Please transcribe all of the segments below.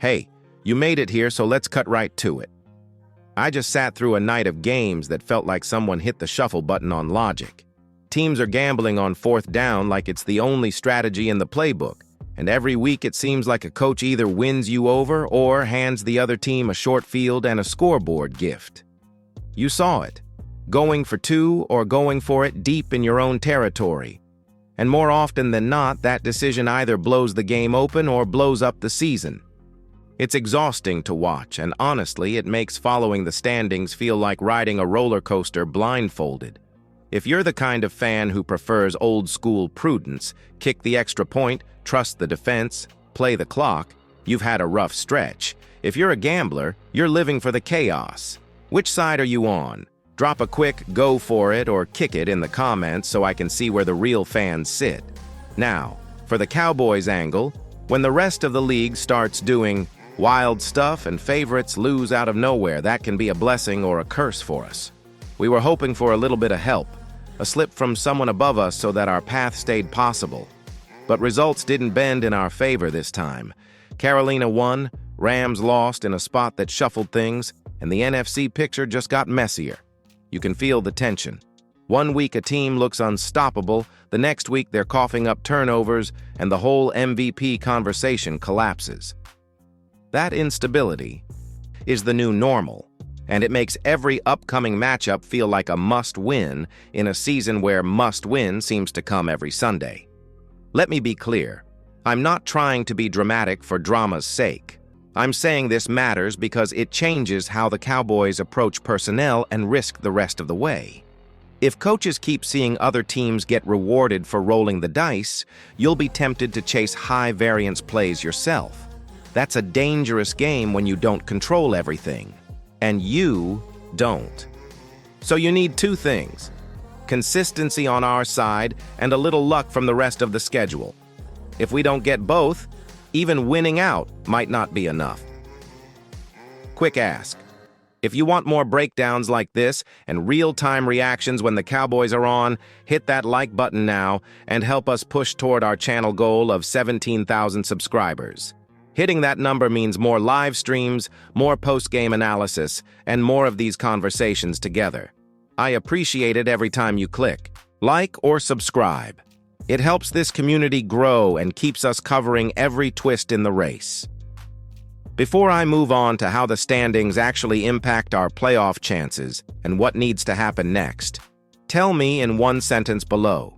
Hey, you made it here, so let's cut right to it. I just sat through a night of games that felt like someone hit the shuffle button on logic. Teams are gambling on fourth down like it's the only strategy in the playbook, and every week it seems like a coach either wins you over or hands the other team a short field and a scoreboard gift. You saw it, going for two or going for it deep in your own territory. And more often than not, that decision either blows the game open or blows up the season. It's exhausting to watch, and honestly, it makes following the standings feel like riding a roller coaster blindfolded. If you're the kind of fan who prefers old-school prudence, kick the extra point, trust the defense, play the clock, you've had a rough stretch. If you're a gambler, you're living for the chaos. Which side are you on? Drop a quick "go for it" or "kick it" in the comments so I can see where the real fans sit. Now, for the Cowboys angle, when the rest of the league starts doing wild stuff and favorites lose out of nowhere, that can be a blessing or a curse for us. We were hoping for a little bit of help, a slip from someone above us so that our path stayed possible. But results didn't bend in our favor this time. Carolina won, Rams lost in a spot that shuffled things, and the NFC picture just got messier. You can feel the tension. One week a team looks unstoppable, the next week they're coughing up turnovers, and the whole MVP conversation collapses. That instability is the new normal, and it makes every upcoming matchup feel like a must-win in a season where must-win seems to come every Sunday. Let me be clear. I'm not trying to be dramatic for drama's sake. I'm saying this matters because it changes how the Cowboys approach personnel and risk the rest of the way. If coaches keep seeing other teams get rewarded for rolling the dice, you'll be tempted to chase high-variance plays yourself. That's a dangerous game when you don't control everything. And you don't. So you need two things: consistency on our side and a little luck from the rest of the schedule. If we don't get both, even winning out might not be enough. Quick ask. If you want more breakdowns like this and real-time reactions when the Cowboys are on, hit that like button now and help us push toward our channel goal of 17,000 subscribers. Hitting that number means more live streams, more post-game analysis, and more of these conversations together. I appreciate it every time you click, like, or subscribe. It helps this community grow and keeps us covering every twist in the race. Before I move on to how the standings actually impact our playoff chances and what needs to happen next, tell me in one sentence below,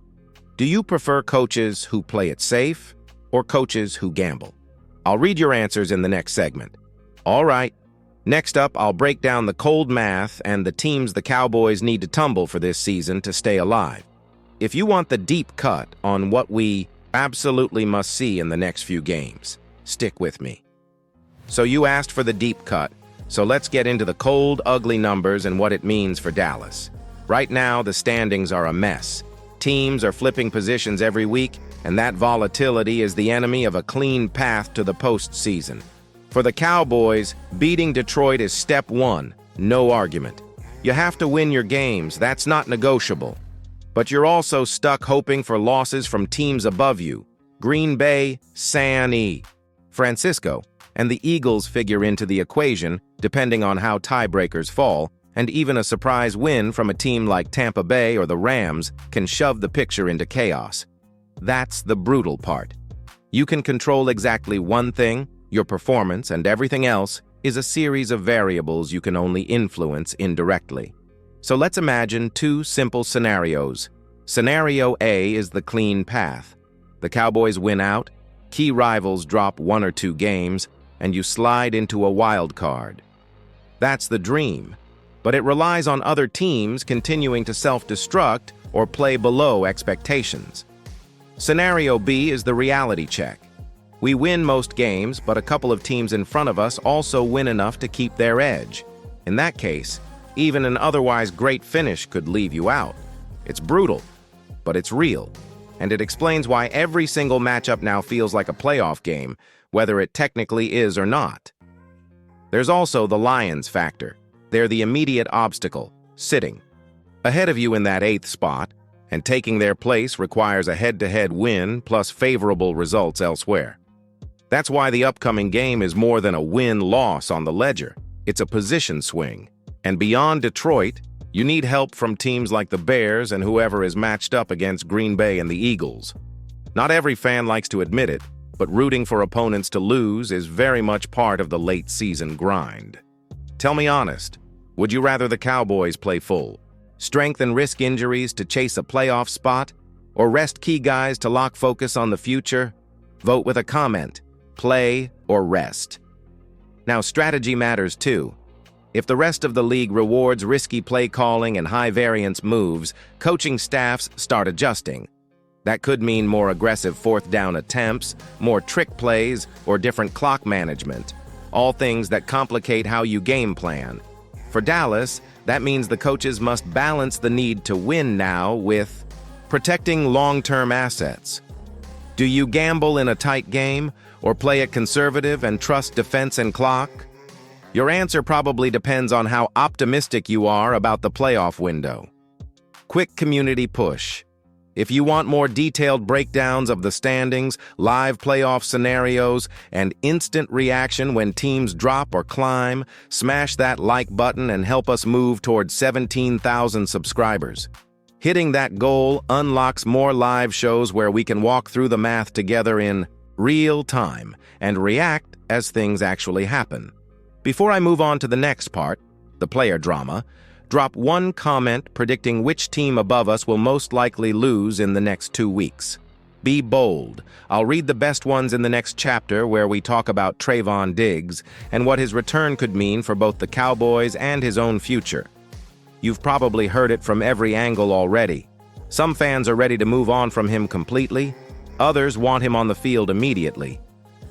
do you prefer coaches who play it safe or coaches who gamble? I'll read your answers in the next segment. All right, next up, I'll break down the cold math and the teams the Cowboys need to tumble for this season to stay alive. If you want the deep cut on what we absolutely must see in the next few games, stick with me. So you asked for the deep cut, so let's get into the cold, ugly numbers and what it means for Dallas. Right now, the standings are a mess. Teams are flipping positions every week, and that volatility is the enemy of a clean path to the postseason. For the Cowboys, beating Detroit is step one, no argument. You have to win your games, that's not negotiable. But you're also stuck hoping for losses from teams above you. Green Bay, San Francisco, and the Eagles figure into the equation, depending on how tiebreakers fall, and even a surprise win from a team like Tampa Bay or the Rams can shove the picture into chaos. That's the brutal part. You can control exactly one thing, your performance, and everything else is a series of variables you can only influence indirectly. So let's imagine two simple scenarios. Scenario A is the clean path. The Cowboys win out, key rivals drop one or two games, and you slide into a wild card. That's the dream, but it relies on other teams continuing to self-destruct or play below expectations. Scenario B is the reality check. We win most games, but a couple of teams in front of us also win enough to keep their edge. In that case, even an otherwise great finish could leave you out. It's brutal, but it's real, and it explains why every single matchup now feels like a playoff game, whether it technically is or not. There's also the Lions factor. They're the immediate obstacle, sitting ahead of you in that 8th spot, and taking their place requires a head-to-head win plus favorable results elsewhere. That's why the upcoming game is more than a win-loss on the ledger. It's a position swing. And beyond Detroit, you need help from teams like the Bears and whoever is matched up against Green Bay and the Eagles. Not every fan likes to admit it, but rooting for opponents to lose is very much part of the late-season grind. Tell me honest, would you rather the Cowboys play full, strength and risk injuries to chase a playoff spot, or rest key guys to lock focus on the future? Vote with a comment, play or rest. Now, strategy matters too. If the rest of the league rewards risky play calling and high-variance moves, coaching staffs start adjusting. That could mean more aggressive fourth down attempts, more trick plays, or different clock management. All things that complicate how you game plan. For Dallas, that means the coaches must balance the need to win now with protecting long-term assets. Do you gamble in a tight game, or play it conservative and trust defense and clock? Your answer probably depends on how optimistic you are about the playoff window. Quick community push. If you want more detailed breakdowns of the standings, live playoff scenarios, and instant reaction when teams drop or climb, smash that like button and help us move towards 17,000 subscribers. Hitting that goal unlocks more live shows where we can walk through the math together in real time and react as things actually happen. Before I move on to the next part, the player drama, drop one comment predicting which team above us will most likely lose in the next 2 weeks. Be bold. I'll read the best ones in the next chapter where we talk about Trayvon Diggs and what his return could mean for both the Cowboys and his own future. You've probably heard it from every angle already. Some fans are ready to move on from him completely. Others want him on the field immediately.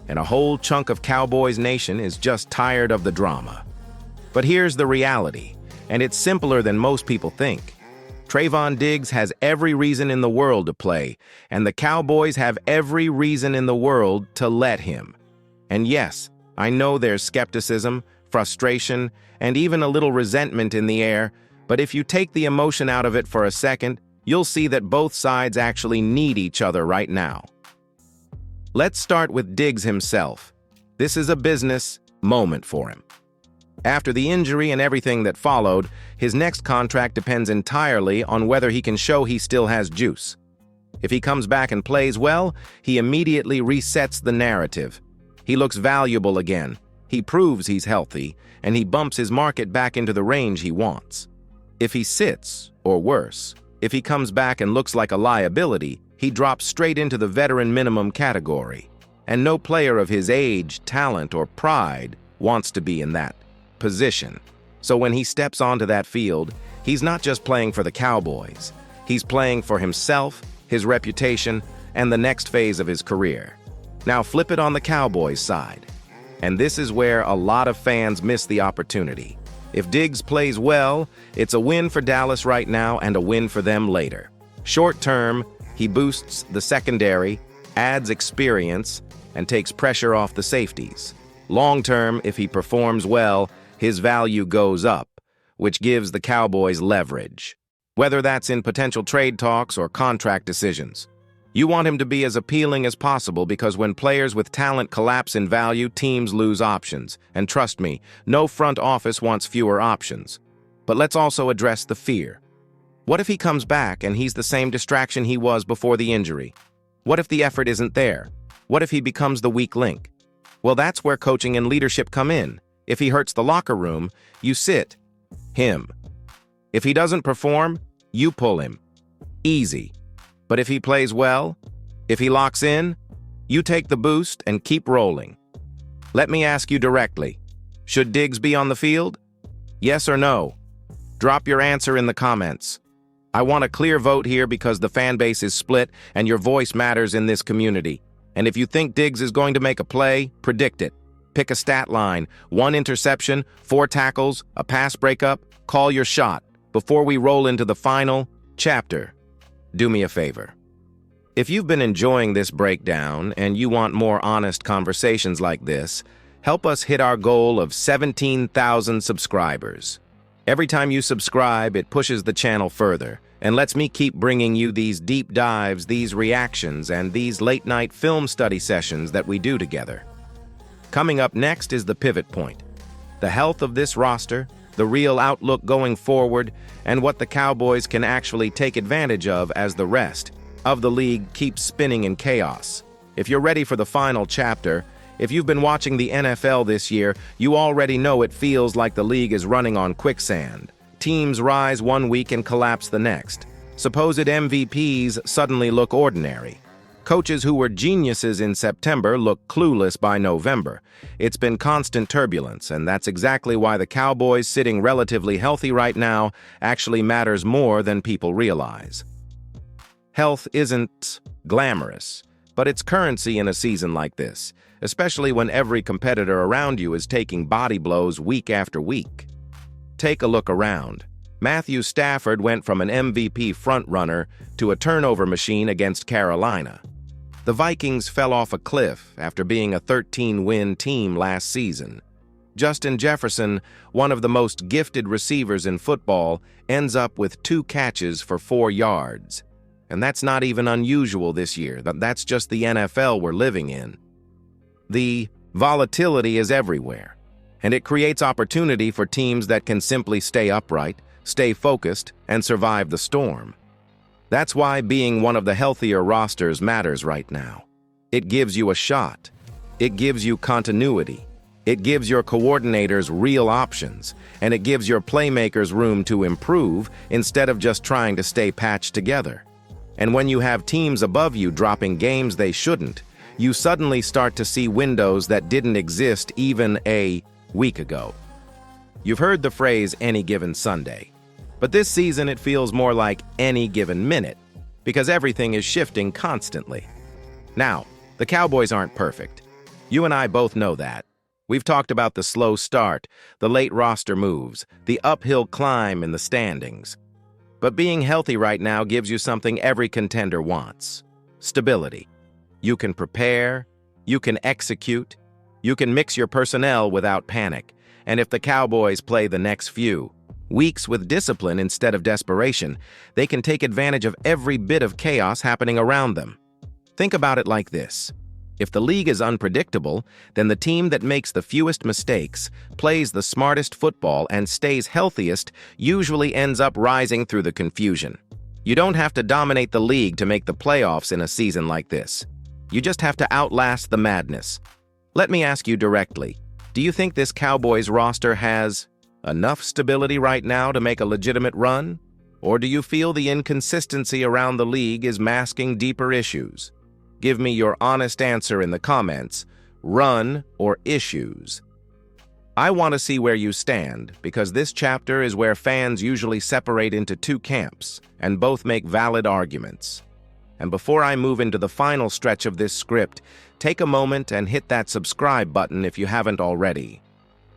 And a whole chunk of Cowboys Nation is just tired of the drama. But here's the reality, and it's simpler than most people think. Trayvon Diggs has every reason in the world to play, and the Cowboys have every reason in the world to let him. And yes, I know there's skepticism, frustration, and even a little resentment in the air, but if you take the emotion out of it for a second, you'll see that both sides actually need each other right now. Let's start with Diggs himself. This is a business moment for him. After the injury and everything that followed, his next contract depends entirely on whether he can show he still has juice. If he comes back and plays well, he immediately resets the narrative. He looks valuable again, he proves he's healthy, and he bumps his market back into the range he wants. If he sits, or worse, if he comes back and looks like a liability, he drops straight into the veteran minimum category. And no player of his age, talent, or pride wants to be in that position. So when he steps onto that field, he's not just playing for the Cowboys. He's playing for himself, his reputation, and the next phase of his career. Now flip it on the Cowboys side. And this is where a lot of fans miss the opportunity. If Diggs plays well, it's a win for Dallas right now and a win for them later. Short term, he boosts the secondary, adds experience, and takes pressure off the safeties. Long term, if he performs well, his value goes up, which gives the Cowboys leverage, whether that's in potential trade talks or contract decisions. You want him to be as appealing as possible because when players with talent collapse in value, teams lose options. And trust me, no front office wants fewer options. But let's also address the fear. What if he comes back and he's the same distraction he was before the injury? What if the effort isn't there? What if he becomes the weak link? Well, that's where coaching and leadership come in. If he hurts the locker room, you sit him. If he doesn't perform, you pull him. Easy. But if he plays well, if he locks in, you take the boost and keep rolling. Let me ask you directly, should Diggs be on the field? Yes or no? Drop your answer in the comments. I want a clear vote here because the fan base is split and your voice matters in this community. And if you think Diggs is going to make a play, predict it. Pick a stat line, 1 interception, 4 tackles, a pass breakup, call your shot. Before we roll into the final chapter, do me a favor. If you've been enjoying this breakdown and you want more honest conversations like this, help us hit our goal of 17,000 subscribers. Every time you subscribe, it pushes the channel further, and lets me keep bringing you these deep dives, these reactions, and these late-night film study sessions that we do together. Coming up next is the pivot point. The health of this roster, the real outlook going forward, and what the Cowboys can actually take advantage of as the rest of the league keeps spinning in chaos. If you're ready for the final chapter, if you've been watching the NFL this year, you already know it feels like the league is running on quicksand. Teams rise one week and collapse the next. Supposed MVPs suddenly look ordinary. Coaches who were geniuses in September look clueless by November. It's been constant turbulence, and that's exactly why the Cowboys sitting relatively healthy right now actually matters more than people realize. Health isn't glamorous, but it's currency in a season like this, especially when every competitor around you is taking body blows week after week. Take a look around. Matthew Stafford went from an MVP frontrunner to a turnover machine against Carolina. The Vikings fell off a cliff after being a 13-win team last season. Justin Jefferson, one of the most gifted receivers in football, ends up with 2 catches for 4 yards. And that's not even unusual this year. That's just the NFL we're living in. The volatility is everywhere, and it creates opportunity for teams that can simply stay upright, stay focused, and survive the storm. That's why being one of the healthier rosters matters right now. It gives you a shot. It gives you continuity. It gives your coordinators real options, and it gives your playmakers room to improve instead of just trying to stay patched together. And when you have teams above you dropping games they shouldn't, you suddenly start to see windows that didn't exist even a week ago. You've heard the phrase any given Sunday, but this season it feels more like any given minute, because everything is shifting constantly. Now, the Cowboys aren't perfect. You and I both know that. We've talked about the slow start, the late roster moves, the uphill climb in the standings. But being healthy right now gives you something every contender wants: stability. You can prepare, you can execute, you can mix your personnel without panic, and if the Cowboys play the next few weeks with discipline instead of desperation, they can take advantage of every bit of chaos happening around them. Think about it like this. If the league is unpredictable, then the team that makes the fewest mistakes, plays the smartest football, and stays healthiest usually ends up rising through the confusion. You don't have to dominate the league to make the playoffs in a season like this. You just have to outlast the madness. Let me ask you directly, do you think this Cowboys roster has enough stability right now to make a legitimate run? Or do you feel the inconsistency around the league is masking deeper issues? Give me your honest answer in the comments. Run or issues? I want to see where you stand, because this chapter is where fans usually separate into 2 camps, and both make valid arguments. And before I move into the final stretch of this script, take a moment and hit that subscribe button if you haven't already.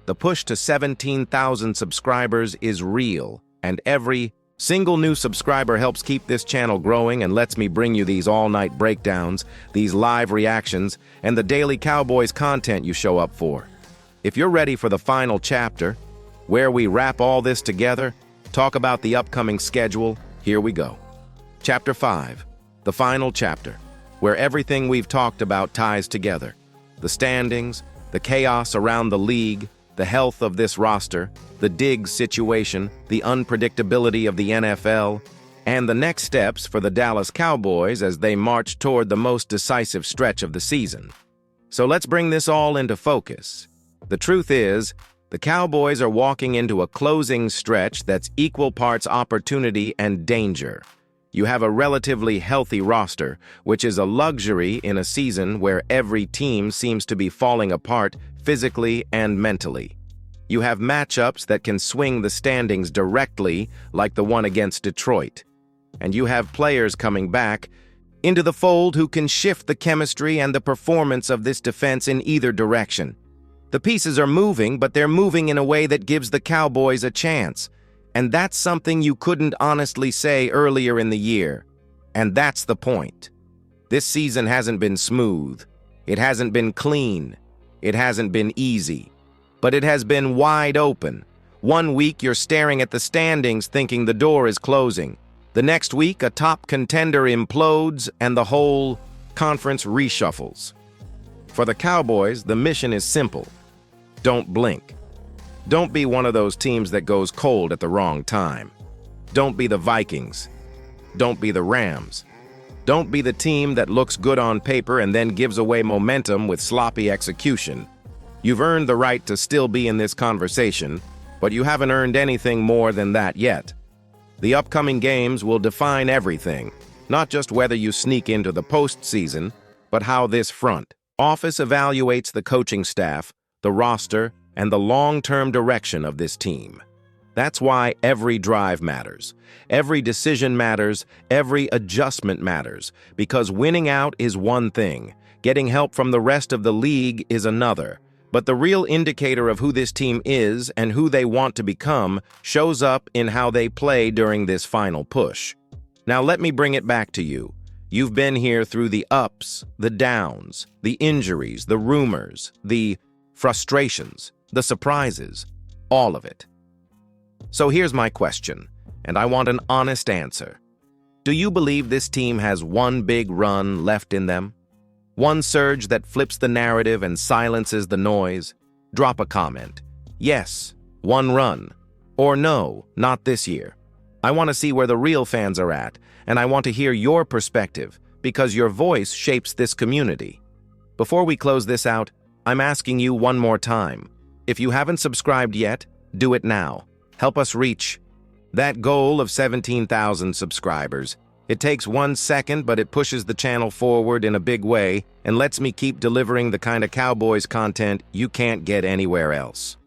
The push to 17,000 subscribers is real, and every single new subscriber helps keep this channel growing and lets me bring you these all-night breakdowns, these live reactions, and the daily Cowboys content you show up for. If you're ready for the final chapter, where we wrap all this together, talk about the upcoming schedule, here we go. Chapter 5, the final chapter, where everything we've talked about ties together. The standings, the chaos around the league, the health of this roster, the Diggs situation, the unpredictability of the NFL, and the next steps for the Dallas Cowboys as they march toward the most decisive stretch of the season. So let's bring this all into focus. The truth is, the Cowboys are walking into a closing stretch that's equal parts opportunity and danger. You have a relatively healthy roster, which is a luxury in a season where every team seems to be falling apart physically and mentally. You have matchups that can swing the standings directly, like the one against Detroit. And you have players coming back into the fold who can shift the chemistry and the performance of this defense in either direction. The pieces are moving, but they're moving in a way that gives the Cowboys a chance. And that's something you couldn't honestly say earlier in the year. And that's the point. This season hasn't been smooth. It hasn't been clean. It hasn't been easy. But it has been wide open. One week you're staring at the standings thinking the door is closing. The next week, a top contender implodes and the whole conference reshuffles. For the Cowboys, the mission is simple. Don't blink. Don't be one of those teams that goes cold at the wrong time. Don't be the Vikings. Don't be the Rams. Don't be the team that looks good on paper and then gives away momentum with sloppy execution. You've earned the right to still be in this conversation, but you haven't earned anything more than that yet. The upcoming games will define everything, not just whether you sneak into the postseason, but how this front office evaluates the coaching staff, the roster, and the long-term direction of this team. That's why every drive matters. Every decision matters. Every adjustment matters. Because winning out is one thing. Getting help from the rest of the league is another. But the real indicator of who this team is and who they want to become shows up in how they play during this final push. Now let me bring it back to you. You've been here through the ups, the downs, the injuries, the rumors, the frustrations, the surprises, all of it. So here's my question, and I want an honest answer. Do you believe this team has one big run left in them? One surge that flips the narrative and silences the noise? Drop a comment. Yes, one run. Or no, not this year. I want to see where the real fans are at, and I want to hear your perspective, because your voice shapes this community. Before we close this out, I'm asking you one more time. If you haven't subscribed yet, do it now. Help us reach that goal of 17,000 subscribers. It takes 1 second, but it pushes the channel forward in a big way and lets me keep delivering the kind of Cowboys content you can't get anywhere else.